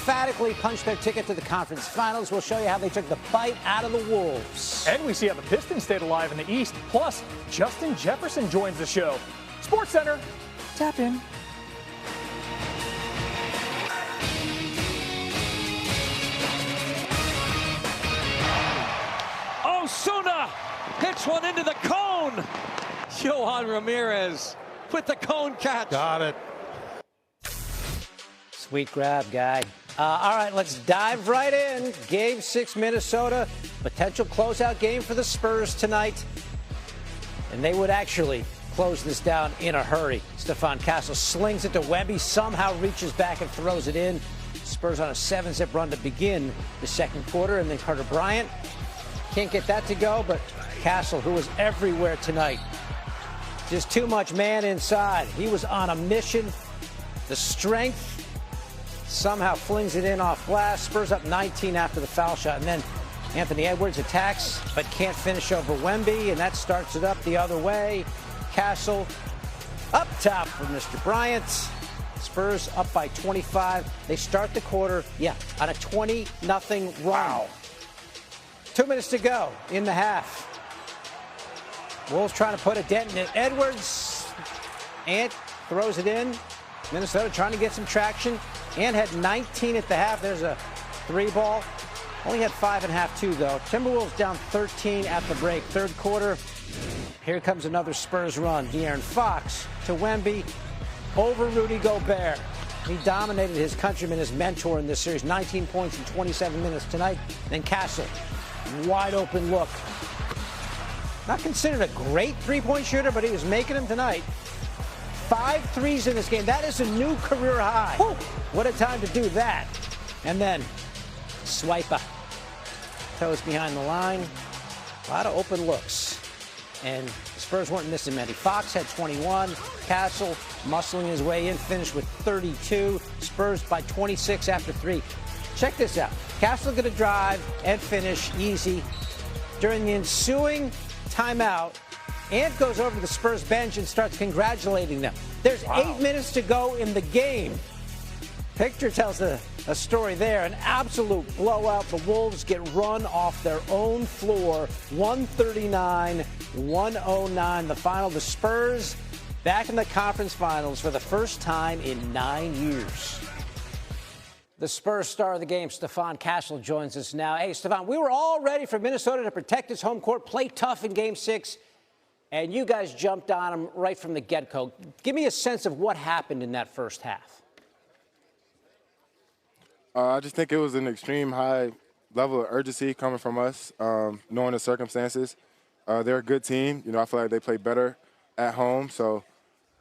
emphatically punched their ticket to the conference finals. We'll show you how they took the bite out of the Wolves. And we see how the Pistons stayed alive in the East. Plus, Justin Jefferson joins the show. Sports Center, tap in. Osuna hits one into the cone. Johan Ramirez with the cone catch. Got it. Sweet grab, guy. All right, let's dive right in. Game 6, Minnesota. Potential closeout game for the Spurs tonight. And they would actually close this down in a hurry. Stephon Castle slings it to Wemby, somehow reaches back and throws it in. Spurs on a 7-zip run to begin the second quarter. And then Carter Bryant can't get that to go, but Castle, who was everywhere tonight, just too much man inside. He was on a mission. The strength somehow flings it in off glass. Spurs up 19 after the foul shot. And then Anthony Edwards attacks, but can't finish over Wemby, and that starts it up the other way. Castle up top for Mr. Bryant. Spurs up by 25. They start the quarter, on a 20-0 run. Wow. 2 minutes to go in the half. Wolves trying to put a dent in it. Edwards, Ant throws it in. Minnesota trying to get some traction. Ant had 19 at the half. There's a 3-ball. Only had 5 at half, too, though. Timberwolves down 13 at the break. Third quarter. Here comes another Spurs run. De'Aaron Fox to Wemby over Rudy Gobert. He dominated his countryman, his mentor in this series. 19 points in 27 minutes tonight. Then Castle, wide open look. Not considered a great three-point shooter, but he was making them tonight. 5 threes in this game. That is a new career high. Whew. What a time to do that. And then Swiper. Toes behind the line. A lot of open looks. And the Spurs weren't missing many. Fox had 21. Castle muscling his way in, finished with 32. Spurs by 26 after 3. Check this out. Castle going to drive and finish easy. During the ensuing timeout, Ant goes over to the Spurs bench and starts congratulating them. There's 8 minutes to go in the game. Picture tells a story there. An absolute blowout. The Wolves get run off their own floor. 139-109. The final. The Spurs back in the conference finals for the first time in 9 years. The Spurs star of the game, Stephon Castle, joins us now. Hey, Stephon, we were all ready for Minnesota to protect its home court, play tough in Game 6, and you guys jumped on them right from the get-go. Give me a sense of what happened in that first half. I just think it was an extreme high level of urgency coming from us, knowing the circumstances. They're a good team. You know, I feel like they play better at home. So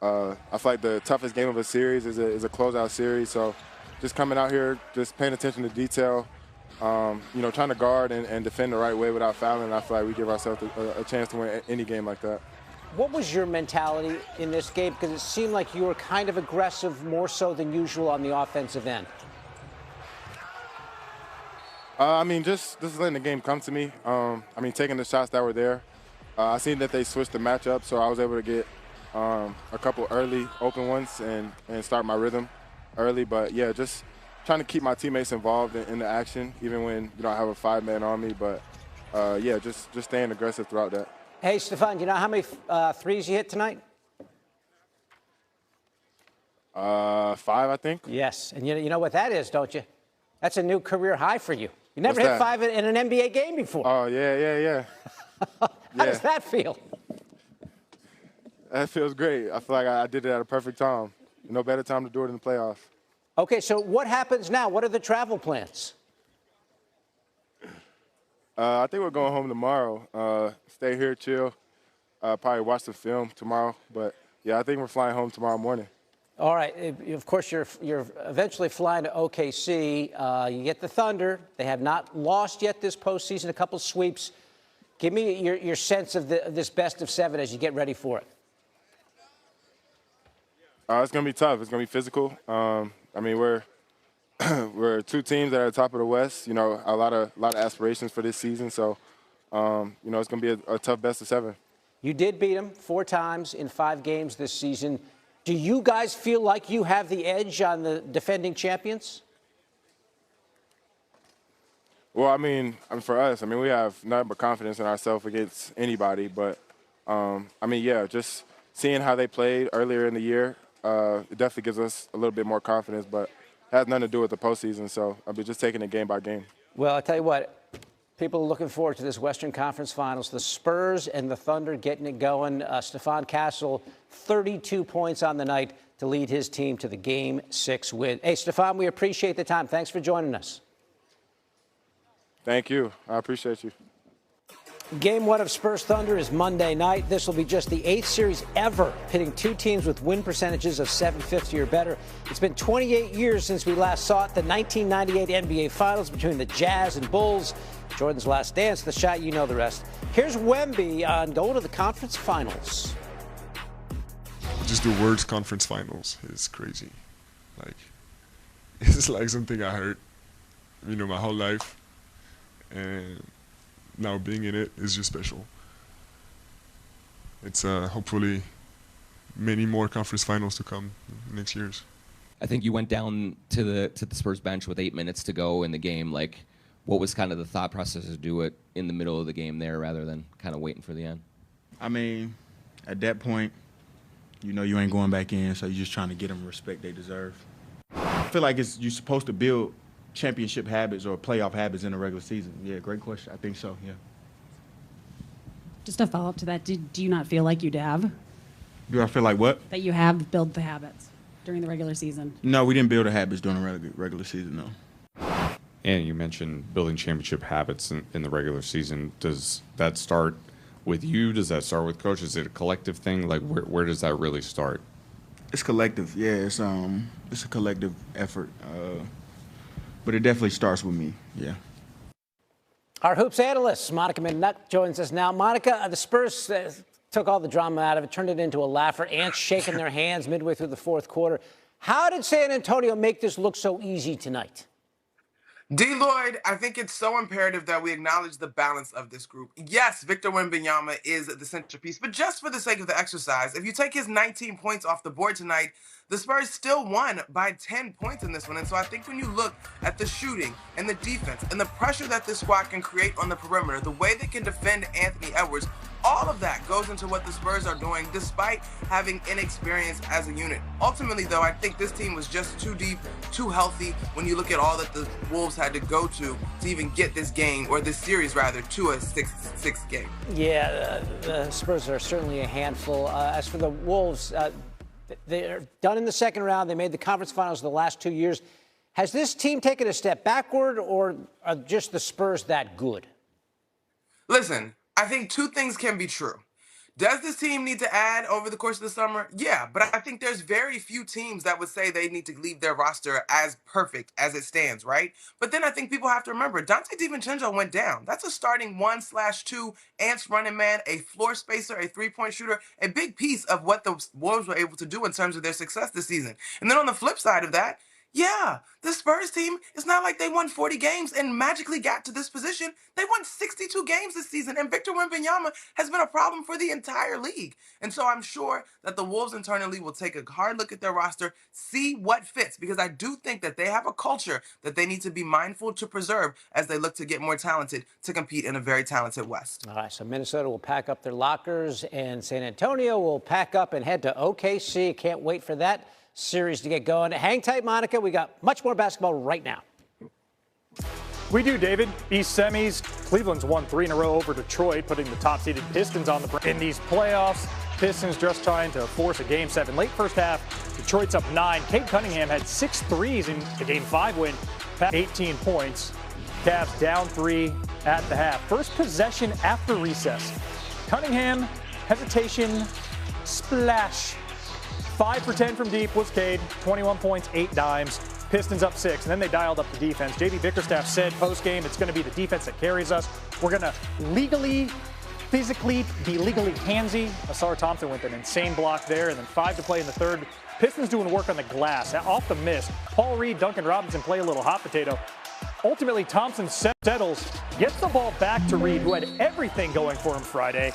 I feel like the toughest game of a series is a closeout series. So just coming out here, just paying attention to detail, you know, trying to guard and defend the right way without fouling. I feel like we give ourselves a chance to win any game like that. What was your mentality in this game? Because it seemed like you were kind of aggressive, more so than usual on the offensive end. I mean, just letting the game come to me. I mean, taking the shots that were there. I seen that they switched the matchup, so I was able to get a couple early open ones and start my rhythm early. But, yeah, just trying to keep my teammates involved in the action, even when, you know, I have a 5-man on me. But, yeah, just staying aggressive throughout that. Hey, Stephon, do you know how many threes you hit tonight? 5, I think. Yes, and you know what that is, don't you? That's a new career high for you. You never What's hit that? 5 in an NBA game before. Oh, yeah. How does that feel? That feels great. I feel like I did it at a perfect time. No better time to do it in the playoffs. Okay, so what happens now? What are the travel plans? I think we're going home tomorrow. Stay here, chill. Probably watch the film tomorrow. But, yeah, I think we're flying home tomorrow morning. All right. Of course, you're eventually flying to OKC. You get the Thunder. They have not lost yet this postseason. A couple sweeps. Give me your sense of this best of 7 as you get ready for it. It's going to be tough. It's going to be physical. I mean, we're 2 teams that are at the top of the West. You know, a lot of aspirations for this season. So, you know, it's going to be a tough best of 7. You did beat them 4 times in 5 games this season. Do you guys feel like you have the edge on the defending champions? Well, I mean, for us, we have nothing but confidence in ourselves against anybody. But, just seeing how they played earlier in the year, it definitely gives us a little bit more confidence. But it has nothing to do with the postseason. So I'll be just taking it game by game. Well, I'll tell you what. People are looking forward to this Western Conference Finals. The Spurs and the Thunder getting it going. Stephon Castle, 32 points on the night to lead his team to the Game 6 win. Hey, Stephon, we appreciate the time. Thanks for joining us. Thank you. I appreciate you. Game 1 of Spurs Thunder is Monday night. This will be just the 8th series ever pitting two teams with win percentages of .750 or better. It's been 28 years since we last saw it, the 1998 NBA Finals between the Jazz and Bulls. Jordan's last dance, the shot, you know the rest. Here's Wemby on going to the conference finals. Just the words conference finals is crazy. It's like something I heard, my whole life. And now being in it is just special. It's hopefully many more conference finals to come next year's. I think you went down to the Spurs bench with 8 minutes to go in the game. What was kind of the thought process to do it in the middle of the game there rather than kind of waiting for the end? At that point, you ain't going back in, so you're just trying to get them the respect they deserve. I feel like you're supposed to build championship habits or playoff habits in the regular season. Yeah, great question. I think so, yeah. Just a follow-up to that, do you not feel like you'd have? Do I feel like what? That you have built the habits during the regular season? No, we didn't build the habits during the regular season, no. And you mentioned building championship habits in the regular season. Does that start with you? Does that start with coach? Is it a collective thing? Where does that really start? It's collective, yeah. It's a collective effort. But it definitely starts with me, yeah. Our hoops analyst, Monica McNutt, joins us now. Monica, the Spurs took all the drama out of it, turned it into a laugher. Ants shaking their hands midway through the fourth quarter. How did San Antonio make this look so easy tonight? D. Lloyd, I think it's so imperative that we acknowledge the balance of this group. Yes, Victor Wembanyama is the centerpiece, but just for the sake of the exercise, if you take his 19 points off the board tonight, the Spurs still won by 10 points in this one. And so I think when you look at the shooting and the defense and the pressure that this squad can create on the perimeter, the way they can defend Anthony Edwards, all of that goes into what the Spurs are doing despite having inexperience as a unit. Ultimately, though, I think this team was just too deep, too healthy when you look at all that the Wolves had to go to even get this game, or this series rather, to a 6-6 game. Yeah, the Spurs are certainly a handful. As for the Wolves, they're done in the second round. They made the conference finals the last 2 years. Has this team taken a step backward, or are just the Spurs that good? Listen, I think two things can be true. Does this team need to add over the course of the summer? Yeah, but I think there's very few teams that would say they need to leave their roster as perfect as it stands, right? But then I think people have to remember, Dante DiVincenzo went down. That's a starting 1/2 Ants running man, a floor spacer, a three-point shooter, a big piece of what the Wolves were able to do in terms of their success this season. And then on the flip side of that, yeah, the Spurs team, it's not like they won 40 games and magically got to this position. They won 62 games this season, and Victor Wembanyama has been a problem for the entire league. And so I'm sure that the Wolves internally will take a hard look at their roster, see what fits, because I do think that they have a culture that they need to be mindful to preserve as they look to get more talented to compete in a very talented West. All right, so Minnesota will pack up their lockers, and San Antonio will pack up and head to OKC. Can't wait for that series to get going. Hang tight, Monica. We got much more basketball right now. We do, David. East semis. Cleveland's won 3 in a row over Detroit, putting the top-seeded Pistons on the brink. In these playoffs, Pistons just trying to force a Game 7. Late first half, Detroit's up 9. Cade Cunningham had 6 threes in the Game 5 win, 18 points. Cavs down 3 at the half. First possession after recess. Cunningham, hesitation, splash. 5 for 10 from deep was Cade, 21 points, 8 dimes. Pistons up 6, and then they dialed up the defense. J.B. Bickerstaff said post-game it's going to be the defense that carries us. We're going to physically be legally handsy. Asar Thompson with an insane block there, and then 5 to play in the third. Pistons doing work on the glass. Off the miss, Paul Reed, Duncan Robinson play a little hot potato. Ultimately, Thompson settles, gets the ball back to Reed, who had everything going for him Friday,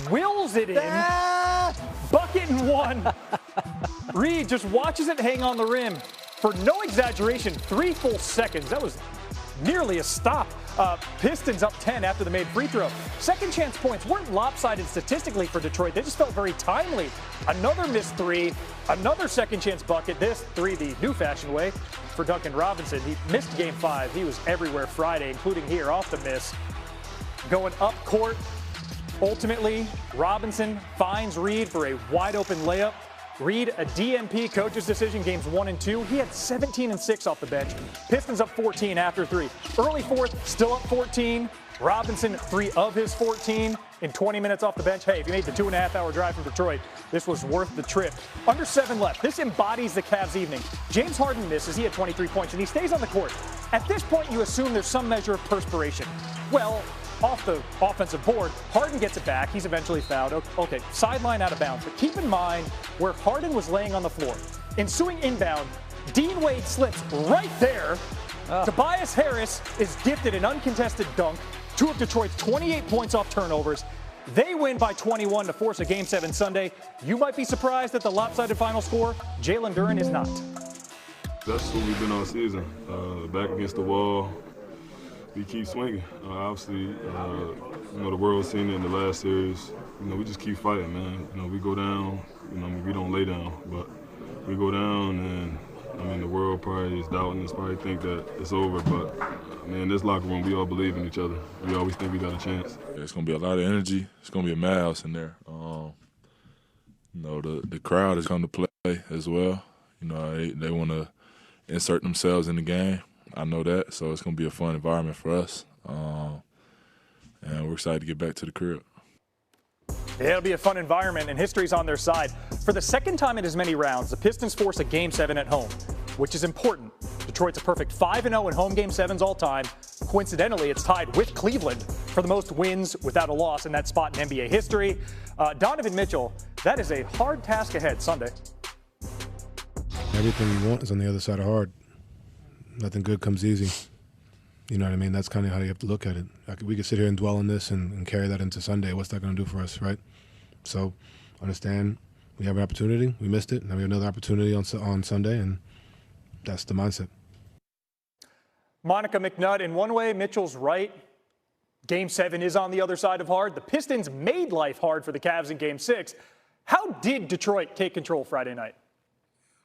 wills it in, bucket and one. Reed just watches it hang on the rim for no exaggeration, 3 full seconds. That was nearly a stop. Pistons up 10 after the made free throw. Second chance points weren't lopsided statistically for Detroit. They just felt very timely. Another missed three, another second chance bucket. This three the new fashioned way for Duncan Robinson. He missed game 5. He was everywhere Friday, including here off the miss. Going up court. Ultimately, Robinson finds Reed for a wide open layup. Reed, a DNP coach's decision, games 1 and 2. He had 17 and 6 off the bench. Pistons up 14 after 3. Early fourth, still up 14. Robinson, 3 of his 14 in 20 minutes off the bench. Hey, if you made the 2.5-hour drive from Detroit, this was worth the trip. Under 7 left. This embodies the Cavs' evening. James Harden misses. He had 23 points, and he stays on the court. At this point, you assume there's some measure of perspiration. Well, off the offensive board, Harden gets it back. He's eventually fouled. Okay, sideline out of bounds. But keep in mind where Harden was laying on the floor. Ensuing inbound, Dean Wade slips right there. Tobias Harris is gifted an uncontested dunk. 2 of Detroit's 28 points off turnovers. They win by 21 to force a Game 7 Sunday. You might be surprised at the lopsided final score. Jalen Duren is not. That's what we've been all season. Back against the wall. We keep swinging. Obviously, the world's seen it in the last series. We just keep fighting, man. We go down. We don't lay down, but we go down, and the world probably is doubting us, probably think that it's over. But man, this locker room, we all believe in each other. We always think we got a chance. It's gonna be a lot of energy. It's gonna be a madhouse in there. The crowd has come to play as well. They want to insert themselves in the game. I know that, so it's going to be a fun environment for us, and we're excited to get back to the crib. Yeah, it'll be a fun environment, and history's on their side. For the second time in as many rounds, the Pistons force a Game 7 at home, which is important. Detroit's a perfect 5-0 in home Game 7s all time. Coincidentally, it's tied with Cleveland for the most wins without a loss in that spot in NBA history. Donovan Mitchell, that is a hard task ahead Sunday. Everything you want is on the other side of hard. Nothing good comes easy. You know what I mean? That's kind of how you have to look at it. We could sit here and dwell on this and carry that into Sunday. What's that going to do for us, right? So understand we have an opportunity. We missed it. Now we have another opportunity on Sunday, and that's the mindset. Monica McNutt, in one way, Mitchell's right. Game 7 is on the other side of hard. The Pistons made life hard for the Cavs in Game 6. How did Detroit take control Friday night?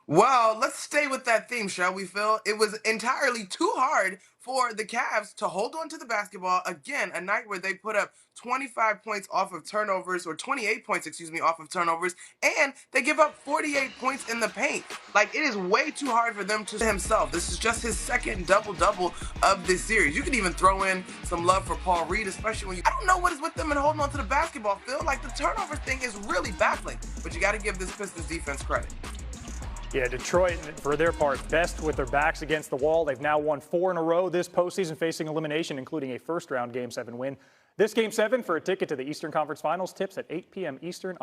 Well, let's stay with that theme, shall we, Phil? It was entirely too hard for the Cavs to hold on to the basketball. Again, a night where they put up 25 points off of turnovers, or 28 points, off of turnovers, and they give up 48 points in the paint. Like, it is way too hard for them to himself. This is just his second double-double of this series. You can even throw in some love for Paul Reed, especially when I don't know what is with them and holding on to the basketball, Phil. Like, the turnover thing is really baffling, but you got to give this Pistons defense credit. Yeah, Detroit, for their part, best with their backs against the wall. They've now won 4 in a row this postseason, facing elimination, including a first-round Game 7 win. This Game 7 for a ticket to the Eastern Conference Finals tips at 8 p.m. Eastern.